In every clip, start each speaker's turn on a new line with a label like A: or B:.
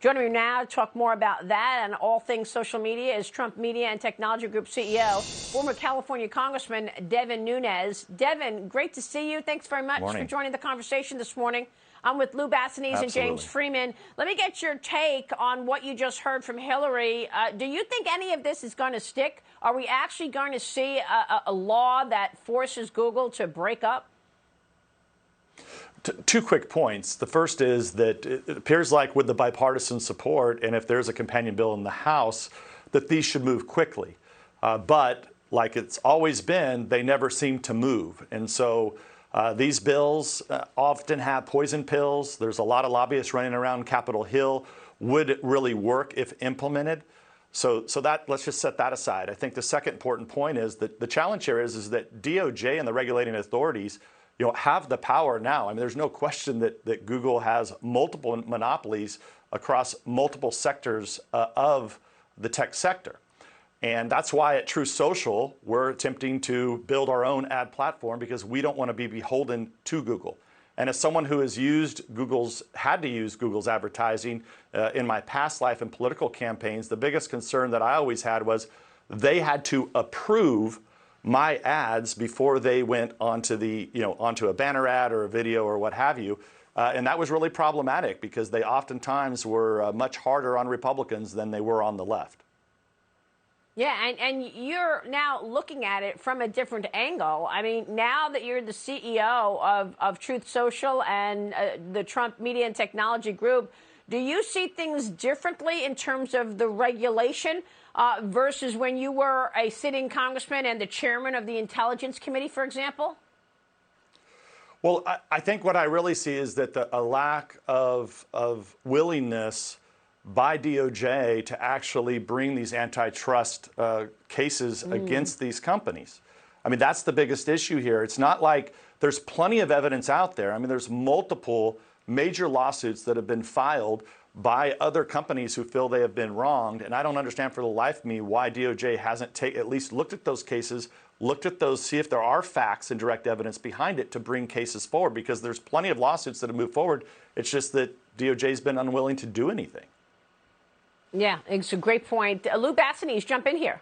A: Joining me now to talk more about that and all things social media is Trump Media and Technology Group CEO, former California Congressman Devin Nunes. Devin, great to see you. Thanks very much for joining the conversation this morning. I'm with Lou Bassanese and James Freeman. Let me get your take on what you just heard from Hillary. Do you think any of this is going to stick? Are we actually going to see a law that forces Google to break up?
B: Two quick points. The first is that it appears like with the bipartisan support, and if there's a companion bill in the House, that these should move quickly. But like it's always been, they never seem to move. And so these bills often have poison pills. There's a lot of lobbyists running around Capitol Hill. Would it really work if implemented? So that, let's just set that aside. I think the second important point is that the challenge here is that DOJ and the regulating authorities have the power now. I mean, there's no question that Google has multiple monopolies across multiple sectors of the tech sector. And that's why at Truth Social, we're attempting to build our own ad platform because we don't want to be beholden to Google. And as someone who has had to use Google's advertising in my past life in political campaigns, the biggest concern that I always had was they had to approve my ads before they went onto onto a banner ad or a video or what have you. And that was really problematic because they oftentimes were much harder on Republicans than they were on the left.
A: Yeah, and you're now looking at it from a different angle. I mean, now that you're the CEO of Truth Social and the Trump Media and Technology Group, do you see things differently in terms of the regulation versus when you were a sitting congressman and the chairman of the Intelligence Committee, for example?
B: Well, I think what I really see is that a lack of willingness by DOJ to actually bring these antitrust cases against these companies. I mean, that's the biggest issue here. It's not like there's plenty of evidence out there. I mean, there's multiple major lawsuits that have been filed by other companies who feel they have been wronged. And I don't understand for the life of me why DOJ hasn't at least looked at those cases, looked at those, see if there are facts and direct evidence behind it to bring cases forward, because there's plenty of lawsuits that have moved forward. It's just that DOJ's been unwilling to do anything.
A: Yeah, it's a great point. Lou Bassanese, jump in here.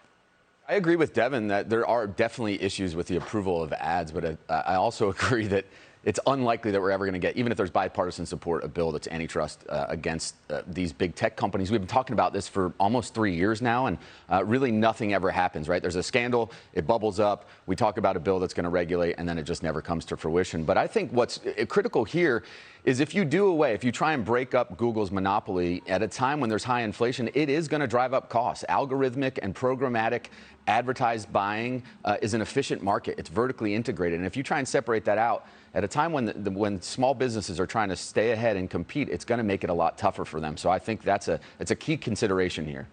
C: I agree with Devin that there are definitely issues with the approval of ads, but I also agree that it's unlikely that we're ever going to get, even if there's bipartisan support, a bill that's antitrust against these big tech companies. We've been talking about this for almost 3 years now, and really nothing ever happens, right? There's a scandal, it bubbles up, we talk about a bill that's going to regulate, and then it just never comes to fruition. But I think what's critical here is if you try and break up Google's monopoly at a time when there's high inflation, it is going to drive up costs. Algorithmic and programmatic advertised buying is an efficient market. It's vertically integrated. And if you try and separate that out at a time when small businesses are trying to stay ahead and compete, it's going to make it a lot tougher for them. So I think it's a key consideration here.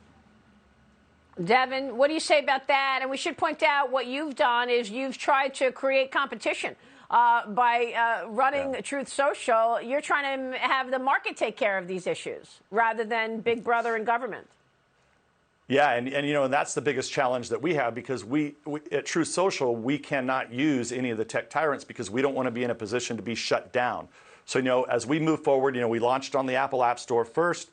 A: Devin, what do you say about that? And we should point out what you've done is you've tried to create competition by running Truth Social. You're trying to have the market take care of these issues rather than Big Brother and government.
B: Yeah, and that's the biggest challenge that we have, because we at Truth Social, we cannot use any of the tech tyrants because we don't want to be in a position to be shut down. So, as we move forward, we launched on the Apple App Store first.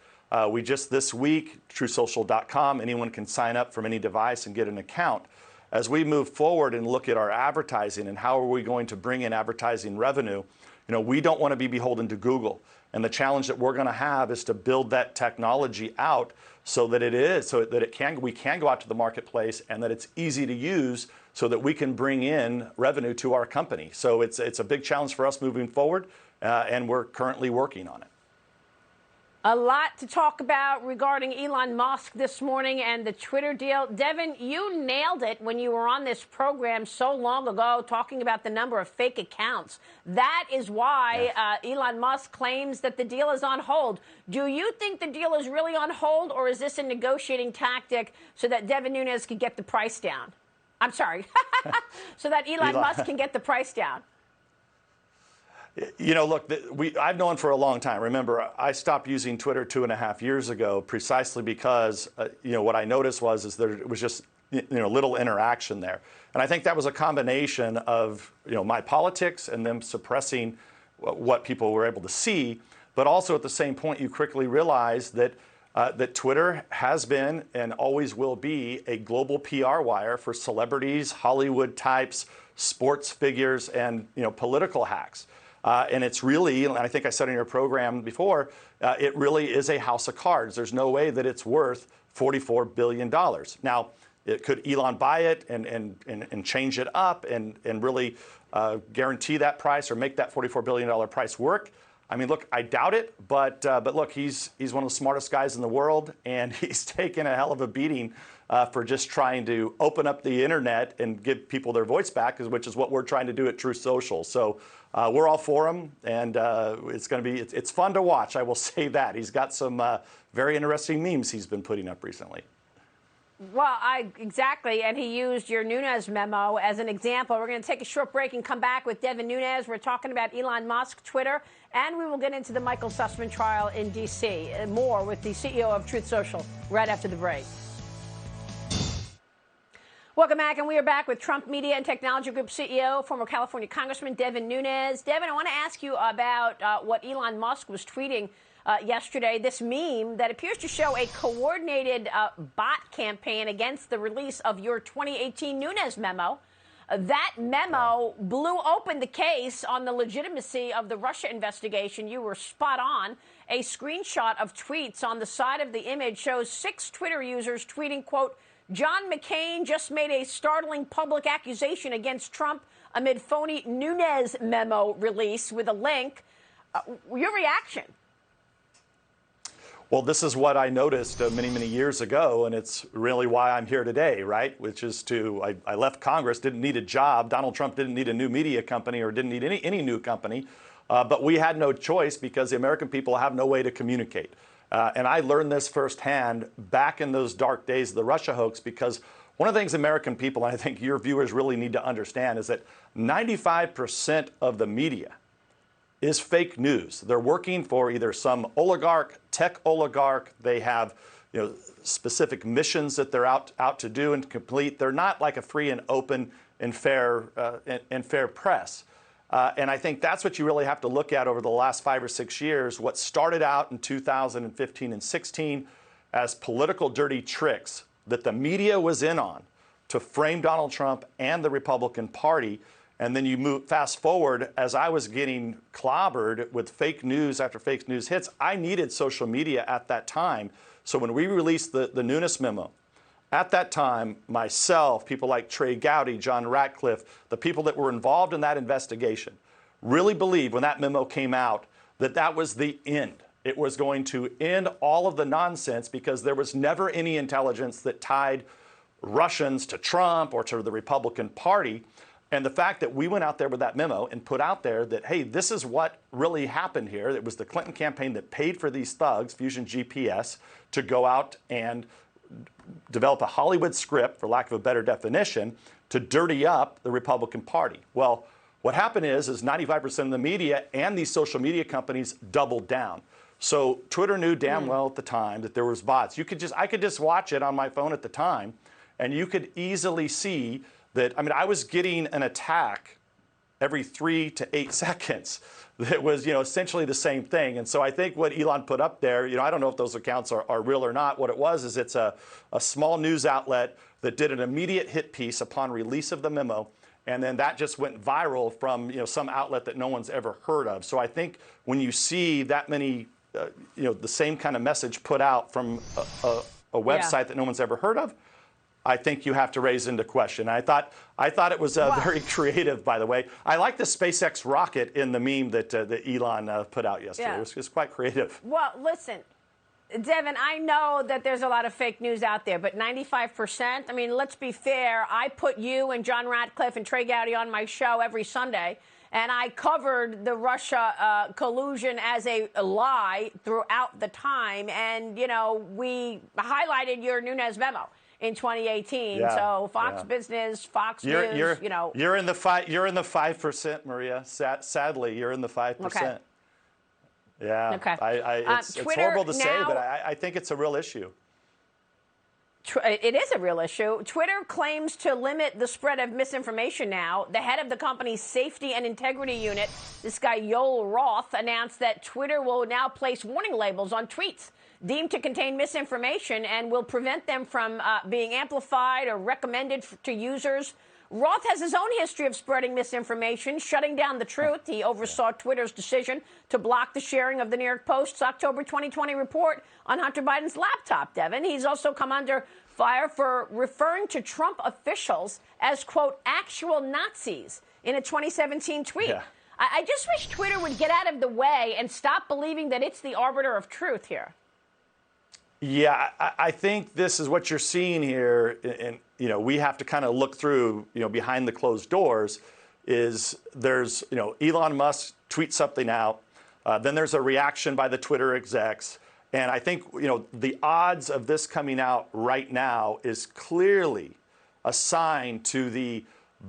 B: We just this week, truthsocial.com, anyone can sign up from any device and get an account. As we move forward and look at our advertising and how are we going to bring in advertising revenue, we don't want to be beholden to Google. And the challenge that we're going to have is to build that technology out so that we can go out to the marketplace and that it's easy to use so that we can bring in revenue to our company. So it's a big challenge for us moving forward, and we're currently working on it.
A: A lot to talk about regarding Elon Musk this morning and the Twitter deal. Devin, you nailed it when you were on this program so long ago talking about the number of fake accounts. That is why Elon Musk claims that the deal is on hold. Do you think the deal is really on hold, or is this a negotiating tactic so that Devin Nunes can get the price down? I'm sorry, so that Elon Musk can get the price down.
B: Look, I've known for a long time. Remember, I stopped using Twitter 2.5 years ago precisely because, what I noticed was there was just, little interaction there. And I think that was a combination of, my politics and them suppressing what people were able to see. But also at the same point, you quickly realize that that Twitter has been and always will be a global PR wire for celebrities, Hollywood types, sports figures, and political hacks. And it's really, and I think I said in your program before, it really is a house of cards. There's no way that it's worth $44 billion. Now, could Elon buy it and change it up and really guarantee that price or make that $44 billion price work? I mean, look, I doubt it, but look, he's one of the smartest guys in the world, and he's taken a hell of a beating for just trying to open up the internet and give people their voice back, which is what we're trying to do at Truth Social. So we're all for him, and it's fun to watch. I will say that he's got some very interesting memes he's been putting up recently.
A: Well, exactly, and he used your Nunes memo as an example. We're going to take a short break and come back with Devin Nunes. We're talking about Elon Musk, Twitter, and we will get into the Michael Sussman trial in D.C. and more with the CEO of Truth Social right after the break. Welcome back, and we are back with Trump Media and Technology Group CEO, former California Congressman Devin Nunes. Devin, I want to ask you about what Elon Musk was tweeting yesterday, this meme that appears to show a coordinated bot campaign against the release of your 2018 Nunes memo. That memo blew open the case on the legitimacy of the Russia investigation. You were spot on. A screenshot of tweets on the side of the image shows 6 Twitter users tweeting, quote, "John McCain just made a startling public accusation against Trump amid phony Nunes memo release," with a link. Your reaction?
B: Well, this is what I noticed many, many years ago, and it's really why I'm here today, right? Which is I left Congress, didn't need a job. Donald Trump didn't need a new media company or didn't need any new company. But we had no choice because the American people have no way to communicate. And I learned this firsthand back in those dark days of the Russia hoax, because one of the things American people, and I think your viewers really need to understand, is that 95% of the media is fake news. They're working for either some oligarch, tech oligarch. They have specific missions that they're out to do and complete. They're not like a free and open and fair press. And I think that's what you really have to look at over the last 5 or 6 years. What started out in 2015 and 16 as political dirty tricks that the media was in on to frame Donald Trump and the Republican Party. And then you fast forward, as I was getting clobbered with fake news after fake news hits, I needed social media at that time. So when we released the Nunes memo, at that time, myself, people like Trey Gowdy, John Ratcliffe, the people that were involved in that investigation, really believed when that memo came out that that was the end. It was going to end all of the nonsense because there was never any intelligence that tied Russians to Trump or to the Republican Party. And the fact that we went out there with that memo and put out there that, hey, this is what really happened here. It was the Clinton campaign that paid for these thugs, Fusion GPS, to go out and develop a Hollywood script, for lack of a better definition, to dirty up the Republican Party. Well, what happened is 95% of the media and these social media companies doubled down. So Twitter knew damn well at the time that there was bots. I could just watch it on my phone at the time, and you could easily see that. I mean, I was getting an attack every 3 to 8 seconds that was, essentially the same thing. And so I think what Elon put up there, I don't know if those accounts are real or not. What it was is it's a small news outlet that did an immediate hit piece upon release of the memo. And then that just went viral from, some outlet that no one's ever heard of. So I think when you see that many, the same kind of message put out from a website that no one's ever heard of, I think you have to raise into question. I thought it was very creative, by the way. I like the SpaceX rocket in the meme that Elon put out yesterday. Yeah. It was quite creative.
A: Well, listen, Devin, I know that there's a lot of fake news out there, but 95%, I mean, let's be fair. I put you and John Ratcliffe and Trey Gowdy on my show every Sunday, and I covered the Russia collusion as a lie throughout the time. And, we highlighted your Nunes memo in 2018. Yeah, so Fox Business, Fox News,
B: You're in the 5%, Maria. Sadly, you're in the 5%.
A: Okay.
B: Yeah.
A: Okay.
B: It's horrible to say, but I think it's a real issue.
A: It is a real issue. Twitter claims to limit the spread of misinformation now. The head of the company's safety and integrity unit, this guy Yoel Roth, announced that Twitter will now place warning labels on tweets deemed to contain misinformation and will prevent them from being amplified or recommended to users. Roth has his own history of spreading misinformation, shutting down the truth. He oversaw Twitter's decision to block the sharing of the New York Post's October 2020 report on Hunter Biden's laptop, Devin. He's also come under fire for referring to Trump officials as, quote, actual Nazis in a 2017 tweet. Yeah. I just wish Twitter would get out of the way and stop believing that it's the arbiter of truth here.
B: Yeah, I think this is what you're seeing here, and we have to kind of look through, behind the closed doors. Is there's, Elon Musk tweets something out, then there's a reaction by the Twitter execs, and I think the odds of this coming out right now is clearly a sign to the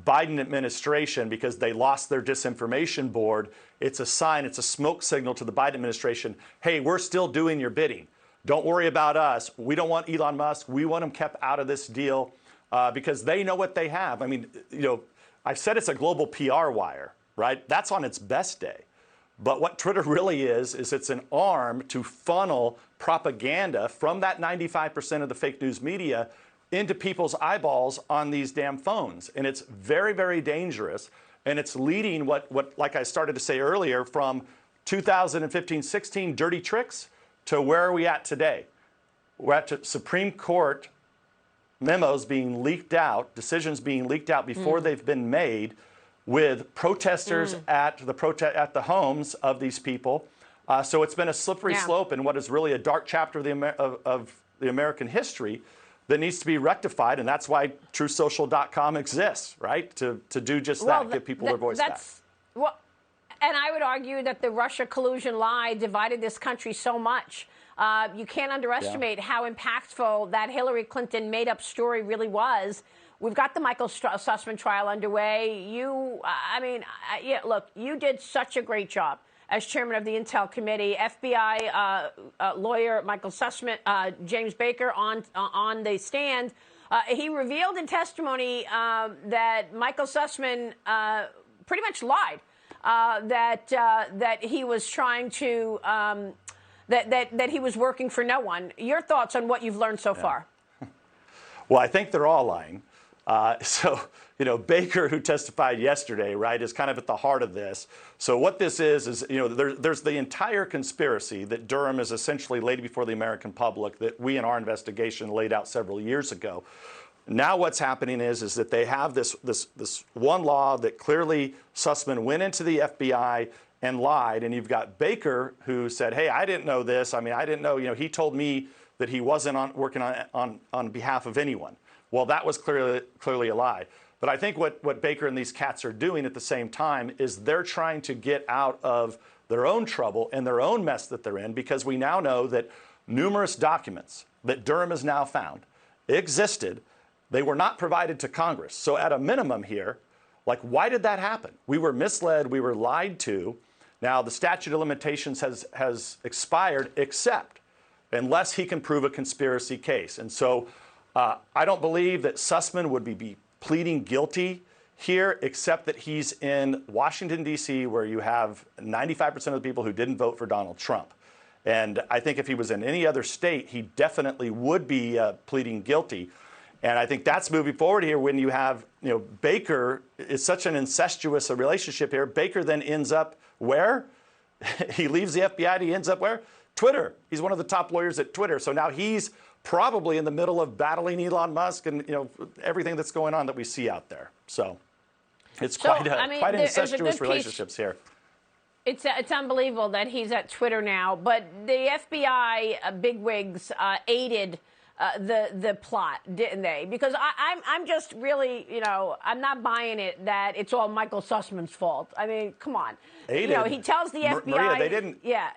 B: Biden administration because they lost their disinformation board. It's a sign, it's a smoke signal to the Biden administration. Hey, we're still doing your bidding. Don't worry about us. We don't want Elon Musk. We want him kept out of this deal because they know what they have. I mean, I've said it's a global PR wire, right? That's on its best day. But what Twitter really is it's an arm to funnel propaganda from that 95% of the fake news media into people's eyeballs on these damn phones. And it's very, very dangerous. And it's leading what like I started to say earlier, from 2015-16 dirty tricks to where are we at today? We're at Supreme Court memos being leaked out, decisions being leaked out before they've been made, with protesters at the homes of these people. So it's been a slippery slope in what is really a dark chapter of the American history that needs to be rectified, and that's why TruthSocial.com exists, right? To do just that, give people their voice back.
A: Well, and I would argue that the Russia collusion lie divided this country so much. You can't underestimate how impactful that Hillary Clinton made-up story really was. We've got the Michael Sussman trial underway. Look, you did such a great job as chairman of the Intel Committee. FBI lawyer Michael Sussman, James Baker, on the stand. He revealed in testimony that Michael Sussman pretty much lied. That he was trying to that he was working for no one. Your thoughts on what you've learned so far?
B: Well, I think they're all lying. Baker, who testified yesterday, right, is kind of at the heart of this. So what this is there's the entire conspiracy that Durham has essentially laid before the American public that we in our investigation laid out several years ago. Now what's happening is that they have this one law that clearly Sussman went into the FBI and lied, and you've got Baker who said, hey, I didn't know this. I mean, I didn't know, he told me that he wasn't working on behalf of anyone. Well, that was clearly a lie. But I think what Baker and these cats are doing at the same time is they're trying to get out of their own trouble and their own mess that they're in, because we now know that numerous documents that Durham has now found existed. They were not provided to Congress. So at a minimum here, why did that happen? We were misled. We were lied to. Now, the statute of limitations has expired, except unless he can prove a conspiracy case. And so I don't believe that Sussman would be pleading guilty here, except that he's in Washington, D.C., where you have 95% of the people who didn't vote for Donald Trump. And I think if he was in any other state, he definitely would be pleading guilty. And I think that's moving forward here when you have, Baker is such an incestuous relationship here. Baker then ends up where? He leaves the FBI and he ends up where? Twitter. He's one of the top lawyers at Twitter. So now he's probably in the middle of battling Elon Musk and everything that's going on that we see out there. So it's quite incestuous relationships here.
A: It's unbelievable that he's at Twitter now. But the FBI bigwigs aided the plot, didn't they? Because I'm just really, I'm not buying it that it's all Michael Sussman's fault. I mean, come on.
B: Aided.
A: He tells the FBI.
B: Maria, they didn't.
A: Yeah.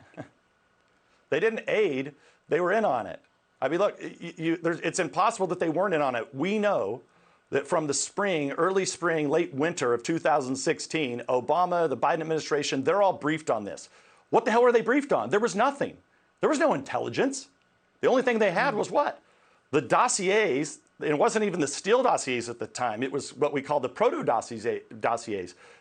B: They didn't aid. They were in on it. I mean, look, it's impossible that they weren't in on it. We know that from the spring, early spring, late winter of 2016, Obama, the Biden administration, they're all briefed on this. What the hell were they briefed on? There was nothing. There was no intelligence. The only thing they had was what? The dossiers, it wasn't even the Steele dossiers at the time. It was what we call the proto-dossiers.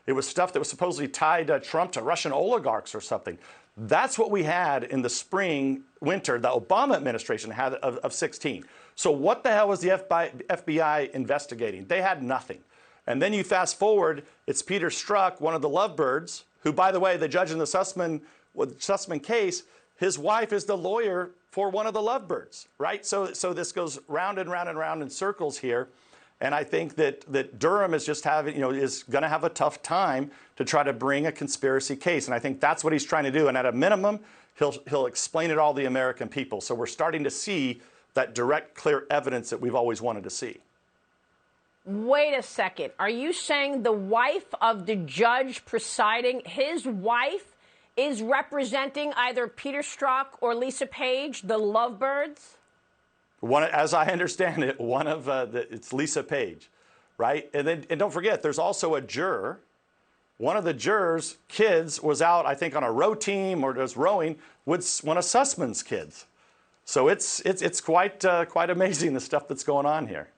B: It was stuff that was supposedly tied Trump to Russian oligarchs or something. That's what we had in the spring, winter, the Obama administration had of 16. So what the hell was the FBI investigating? They had nothing. And then you fast forward, it's Peter Strzok, one of the lovebirds, who, by the way, the judge in the Sussman case, his wife is the lawyer for one of the lovebirds, right? So this goes round and round and round in circles here. And I think that Durham is just is going to have a tough time to try to bring a conspiracy case. And I think that's what he's trying to do. And at a minimum, he'll explain it all to the American people. So we're starting to see that direct, clear evidence that we've always wanted to see.
A: Wait a second. Are you saying the wife of the judge presiding, his wife, is representing either Peter Strzok or Lisa Page, the lovebirds?
B: As I understand it, it's Lisa Page, right? And don't forget, there's also a juror. One of the jurors' kids was out, I think, on a row team or was rowing with one of Sussman's kids. So it's quite amazing the stuff that's going on here.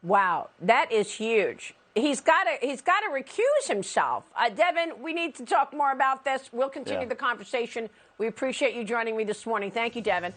A: Wow, that is huge. He's got to recuse himself. Devin, we need to talk more about this. We'll continue the conversation. We appreciate you joining me this morning. Thank you, Devin.